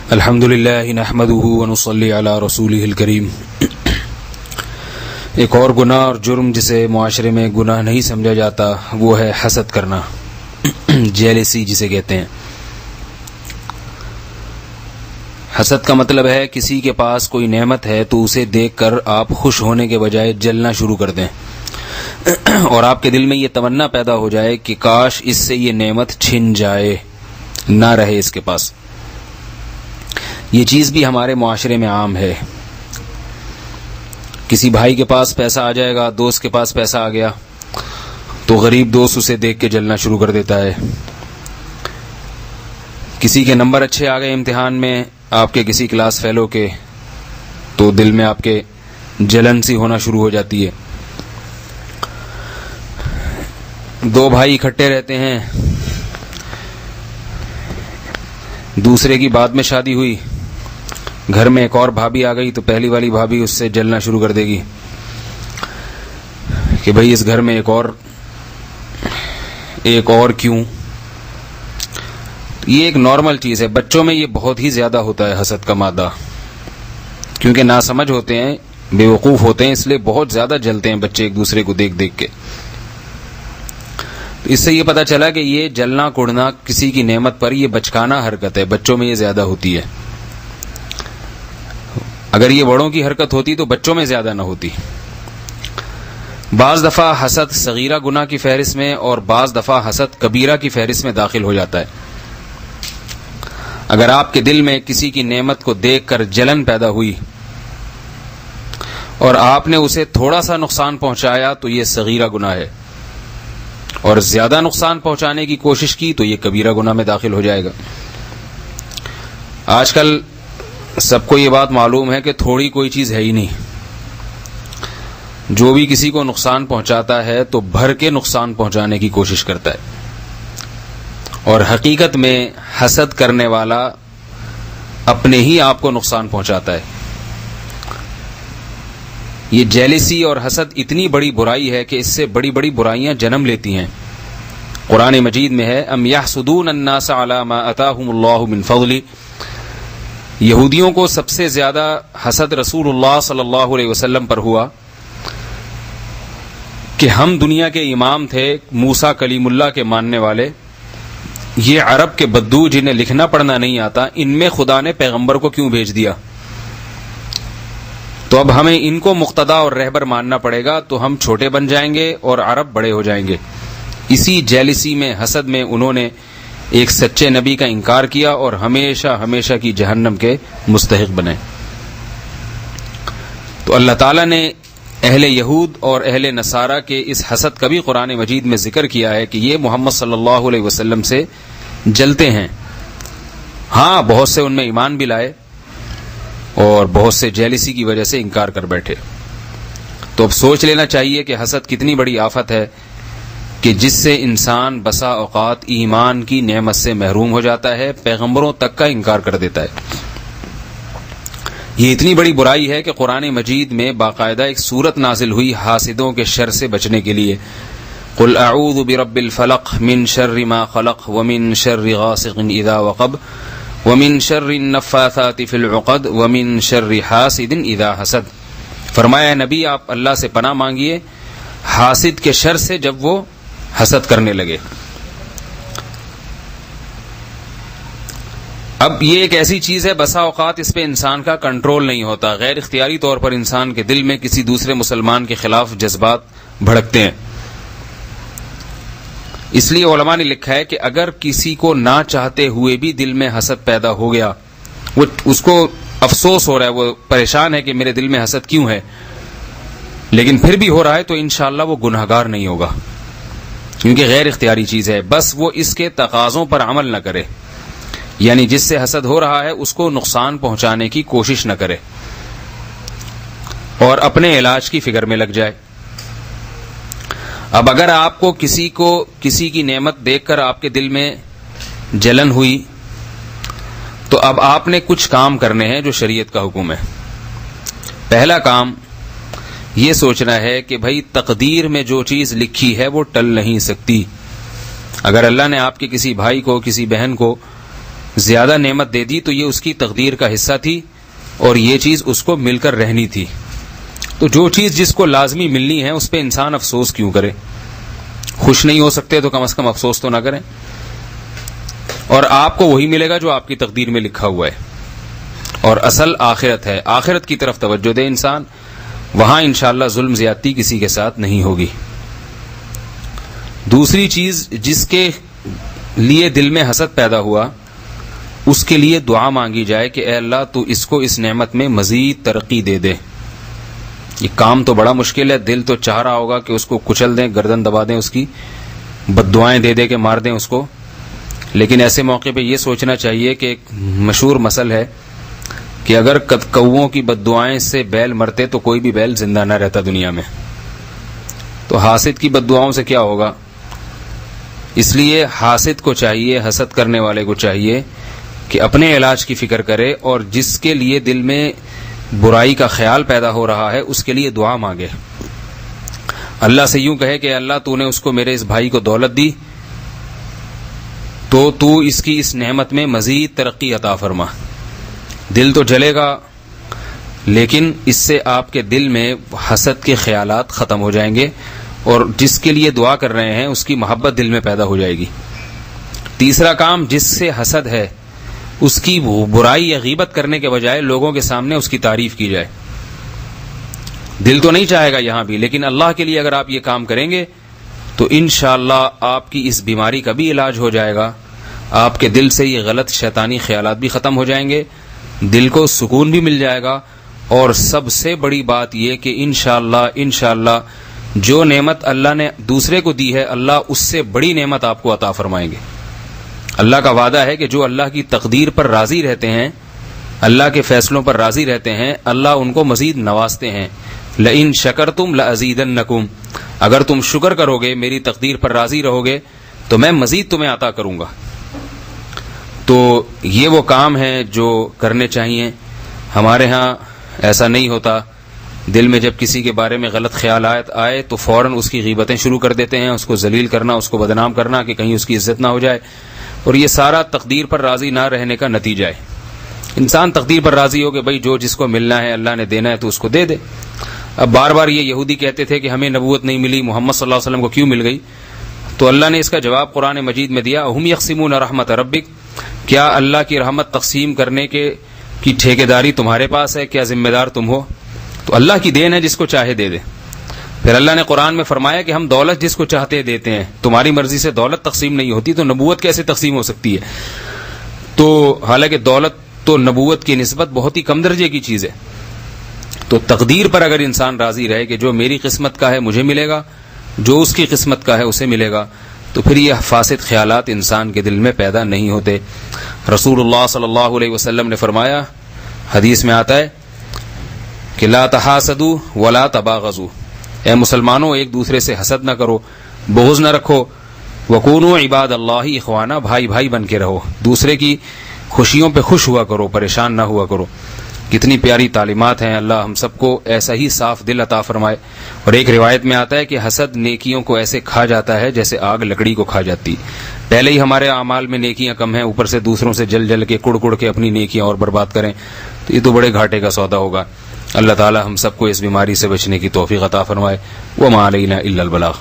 الحمد للہ نحمده ونصلی علی رسولہ الکریم۔ ایک اور گناہ اور جرم جسے معاشرے میں گناہ نہیں سمجھا جاتا وہ ہے حسد کرنا، جیلسی جسے کہتے ہیں۔ حسد کا مطلب ہے کسی کے پاس کوئی نعمت ہے تو اسے دیکھ کر آپ خوش ہونے کے بجائے جلنا شروع کر دیں، اور آپ کے دل میں یہ تمنا پیدا ہو جائے کہ کاش اس سے یہ نعمت چھن جائے، نہ رہے اس کے پاس۔ یہ چیز بھی ہمارے معاشرے میں عام ہے۔ کسی بھائی کے پاس پیسہ آ جائے گا، دوست کے پاس پیسہ آ گیا تو غریب دوست اسے دیکھ کے جلنا شروع کر دیتا ہے۔ کسی کے نمبر اچھے آ گئے امتحان میں، آپ کے کسی کلاس فیلو کے، تو دل میں آپ کے جلن سی ہونا شروع ہو جاتی ہے۔ دو بھائی اکٹھے رہتے ہیں، دوسرے کی بعد میں شادی ہوئی، گھر میں ایک اور بھابھی آ گئی تو پہلی والی بھابھی اس سے جلنا شروع کر دے گی کہ بھئی اس گھر میں ایک اور کیوں۔ یہ ایک نارمل چیز ہے، بچوں میں یہ بہت ہی زیادہ ہوتا ہے حسد کا مادہ، کیونکہ ناسمجھ ہوتے ہیں، بے وقوف ہوتے ہیں، اس لیے بہت زیادہ جلتے ہیں بچے ایک دوسرے کو دیکھ دیکھ کے۔ اس سے یہ پتہ چلا کہ یہ جلنا کڑنا کسی کی نعمت پر یہ بچکانہ حرکت ہے، بچوں میں یہ زیادہ ہوتی ہے۔ اگر یہ بڑوں کی حرکت ہوتی تو بچوں میں زیادہ نہ ہوتی۔ بعض دفعہ حسد صغیرہ گناہ کی فہرست میں اور بعض دفعہ حسد کبیرہ کی فہرست میں داخل ہو جاتا ہے۔ اگر آپ کے دل میں کسی کی نعمت کو دیکھ کر جلن پیدا ہوئی اور آپ نے اسے تھوڑا سا نقصان پہنچایا تو یہ صغیرہ گناہ ہے، اور زیادہ نقصان پہنچانے کی کوشش کی تو یہ کبیرہ گناہ میں داخل ہو جائے گا۔ آج کل سب کو یہ بات معلوم ہے کہ تھوڑی کوئی چیز ہے ہی نہیں۔ جو بھی کسی کو نقصان پہنچاتا ہے تو بھر کے نقصان پہنچانے کی کوشش کرتا ہے، اور حقیقت میں حسد کرنے والا اپنے ہی آپ کو نقصان پہنچاتا ہے۔ یہ جیلسی اور حسد اتنی بڑی برائی ہے کہ اس سے بڑی بڑی برائیاں جنم لیتی ہیں۔ قرآن مجید میں ہے ام یحسدون الناس علی ما آتاہم اللہ من فضلہ۔ یہودیوں کو سب سے زیادہ حسد رسول اللہ صلی اللہ علیہ وسلم پر ہوا کہ ہم دنیا کے امام تھے، موسیٰ کلیم اللہ کے ماننے والے، یہ عرب کے بدو جنہیں لکھنا پڑھنا نہیں آتا، ان میں خدا نے پیغمبر کو کیوں بھیج دیا؟ تو اب ہمیں ان کو مقتدا اور رہبر ماننا پڑے گا تو ہم چھوٹے بن جائیں گے اور عرب بڑے ہو جائیں گے۔ اسی جیلسی میں، حسد میں انہوں نے ایک سچے نبی کا انکار کیا اور ہمیشہ ہمیشہ کی جہنم کے مستحق بنے۔ تو اللہ تعالیٰ نے اہل یہود اور اہل نصارہ کے اس حسد کا بھی قرآن مجید میں ذکر کیا ہے کہ یہ محمد صلی اللہ علیہ وسلم سے جلتے ہیں۔ ہاں، بہت سے ان میں ایمان بھی لائے اور بہت سے جیلسی کی وجہ سے انکار کر بیٹھے۔ تو اب سوچ لینا چاہیے کہ حسد کتنی بڑی آفت ہے کہ جس سے انسان بسا اوقات ایمان کی نعمت سے محروم ہو جاتا ہے، پیغمبروں تک کا انکار کر دیتا ہے۔ یہ اتنی بڑی برائی ہے کہ قرآن مجید میں باقاعدہ ایک سورت نازل ہوئی حاسدوں کے شر سے بچنے کے لیے۔ قل اعوذ برب الفلق من شر ما خلق ومن شر غاسق اذا وقب ومن شر النفاثات فی العقد ومن شر حاسد اذا حسد۔ فرمایا نبی آپ اللہ سے پناہ مانگیے حاسد کے شر سے جب وہ حسد کرنے لگے۔ اب یہ ایک ایسی چیز ہے، بسا اوقات اس پہ انسان کا کنٹرول نہیں ہوتا، غیر اختیاری طور پر انسان کے دل میں کسی دوسرے مسلمان کے خلاف جذبات بھڑکتے ہیں۔ اس لیے علماء نے لکھا ہے کہ اگر کسی کو نہ چاہتے ہوئے بھی دل میں حسد پیدا ہو گیا، وہ اس کو افسوس ہو رہا ہے، وہ پریشان ہے کہ میرے دل میں حسد کیوں ہے، لیکن پھر بھی ہو رہا ہے، تو انشاءاللہ وہ گناہگار نہیں ہوگا، کیونکہ غیر اختیاری چیز ہے۔ بس وہ اس کے تقاضوں پر عمل نہ کرے، یعنی جس سے حسد ہو رہا ہے اس کو نقصان پہنچانے کی کوشش نہ کرے اور اپنے علاج کی فکر میں لگ جائے۔ اب اگر آپ کو کسی کی نعمت دیکھ کر آپ کے دل میں جلن ہوئی تو اب آپ نے کچھ کام کرنے ہیں جو شریعت کا حکم ہے۔ پہلا کام یہ سوچنا ہے کہ بھائی تقدیر میں جو چیز لکھی ہے وہ ٹل نہیں سکتی۔ اگر اللہ نے آپ کے کسی بھائی کو، کسی بہن کو زیادہ نعمت دے دی تو یہ اس کی تقدیر کا حصہ تھی اور یہ چیز اس کو مل کر رہنی تھی. تو جو چیز جس کو لازمی ملنی ہے اس پہ انسان افسوس کیوں کرے؟ خوش نہیں ہو سکتے تو کم از کم افسوس تو نہ کریں. اور آپ کو وہی ملے گا جو آپ کی تقدیر میں لکھا ہوا ہے. اور اصل آخرت ہے، آخرت کی طرف توجہ دے انسان، وہاں انشاءاللہ ظلم زیادتی کسی کے ساتھ نہیں ہوگی. دوسری چیز، جس کے لیے دل میں حسد پیدا ہوا اس کے لیے دعا مانگی جائے کہ اے اللہ تو اس کو اس نعمت میں مزید ترقی دے دے. یہ کام تو بڑا مشکل ہے، دل تو چاہ رہا ہوگا کہ اس کو کچل دیں، گردن دبا دیں، اس کی بد دعائیں دے دے کے مار دیں اس کو. لیکن ایسے موقع پہ یہ سوچنا چاہیے کہ ایک مشہور مثل ہے کہ اگر کوؤں کی بد دعائیں سے بیل مرتے تو کوئی بھی بیل زندہ نہ رہتا دنیا میں. تو حاسد کی بد دعاؤں سے کیا ہوگا؟ اس لیے حاسد کو چاہیے، حسد کرنے والے کو چاہیے کہ اپنے علاج کی فکر کرے اور جس کے لیے دل میں برائی کا خیال پیدا ہو رہا ہے اس کے لیے دعا مانگے. اللہ سے یوں کہے کہ اللہ تو نے اس کو، میرے اس بھائی کو دولت دی تو اس کی اس نعمت میں مزید ترقی عطا فرما. دل تو جلے گا لیکن اس سے آپ کے دل میں حسد کے خیالات ختم ہو جائیں گے اور جس کے لیے دعا کر رہے ہیں اس کی محبت دل میں پیدا ہو جائے گی. تیسرا کام، جس سے حسد ہے اس کی برائی یا غیبت کرنے کے بجائے لوگوں کے سامنے اس کی تعریف کی جائے. دل تو نہیں چاہے گا یہاں بھی، لیکن اللہ کے لیے اگر آپ یہ کام کریں گے تو انشاءاللہ آپ کی اس بیماری کا بھی علاج ہو جائے گا. آپ کے دل سے یہ غلط شیطانی خیالات بھی ختم ہو جائیں گے، دل کو سکون بھی مل جائے گا. اور سب سے بڑی بات یہ کہ انشاءاللہ جو نعمت اللہ نے دوسرے کو دی ہے اللہ اس سے بڑی نعمت آپ کو عطا فرمائیں گے. اللہ کا وعدہ ہے کہ جو اللہ کی تقدیر پر راضی رہتے ہیں، اللہ کے فیصلوں پر راضی رہتے ہیں، اللہ ان کو مزید نوازتے ہیں. لئن شکرتم لازیدنکم، اگر تم شکر کرو گے، میری تقدیر پر راضی رہو گے تو میں مزید تمہیں عطا کروں گا. تو یہ وہ کام ہیں جو کرنے چاہیے. ہمارے ہاں ایسا نہیں ہوتا. دل میں جب کسی کے بارے میں غلط خیالات آئے تو فوراً اس کی غیبتیں شروع کر دیتے ہیں، اس کو ذلیل کرنا، اس کو بدنام کرنا کہ کہیں اس کی عزت نہ ہو جائے. اور یہ سارا تقدیر پر راضی نہ رہنے کا نتیجہ ہے. انسان تقدیر پر راضی ہو کہ بھائی جو جس کو ملنا ہے اللہ نے دینا ہے تو اس کو دے دے. اب بار بار یہ یہودی کہتے تھے کہ ہمیں نبوت نہیں ملی، محمد صلی اللہ علیہ وسلم کو کیوں مل گئی؟ تو اللہ نے اس کا جواب قرآن مجید میں دیا، ہم یقسمون رحمت ربک، کیا اللہ کی رحمت تقسیم کرنے کی ٹھیکیداری تمہارے پاس ہے؟ کیا ذمہ دار تم ہو؟ تو اللہ کی دین ہے، جس کو چاہے دے دے. پھر اللہ نے قرآن میں فرمایا کہ ہم دولت جس کو چاہتے دیتے ہیں. تمہاری مرضی سے دولت تقسیم نہیں ہوتی تو نبوت کیسے تقسیم ہو سکتی ہے؟ تو حالانکہ دولت تو نبوت کی نسبت بہت ہی کم درجے کی چیز ہے. تو تقدیر پر اگر انسان راضی رہے کہ جو میری قسمت کا ہے مجھے ملے گا، جو اس کی قسمت کا ہے اسے ملے گا، تو پھر یہ فاسد خیالات انسان کے دل میں پیدا نہیں ہوتے. رسول اللہ صلی اللہ علیہ وسلم نے فرمایا، حدیث میں آتا ہے کہ لا تحاسدوا ولا تباغضوا، اے مسلمانوں ایک دوسرے سے حسد نہ کرو، بغض نہ رکھو. وکونوا عباد اللہ اخوانا، بھائی بھائی بن کے رہو، دوسرے کی خوشیوں پہ خوش ہوا کرو، پریشان نہ ہوا کرو. کتنی پیاری تعلیمات ہیں. اللہ ہم سب کو ایسا ہی صاف دل عطا فرمائے. اور ایک روایت میں آتا ہے کہ حسد نیکیوں کو ایسے کھا جاتا ہے جیسے آگ لکڑی کو کھا جاتی. پہلے ہی ہمارے اعمال میں نیکیاں کم ہیں، اوپر سے دوسروں سے جل جل کے کڑ کڑ کے اپنی نیکیاں اور برباد کریں تو یہ تو بڑے گھاٹے کا سودا ہوگا. اللہ تعالی ہم سب کو اس بیماری سے بچنے کی توفیق عطا فرمائے. وما علینا الا البلاغ.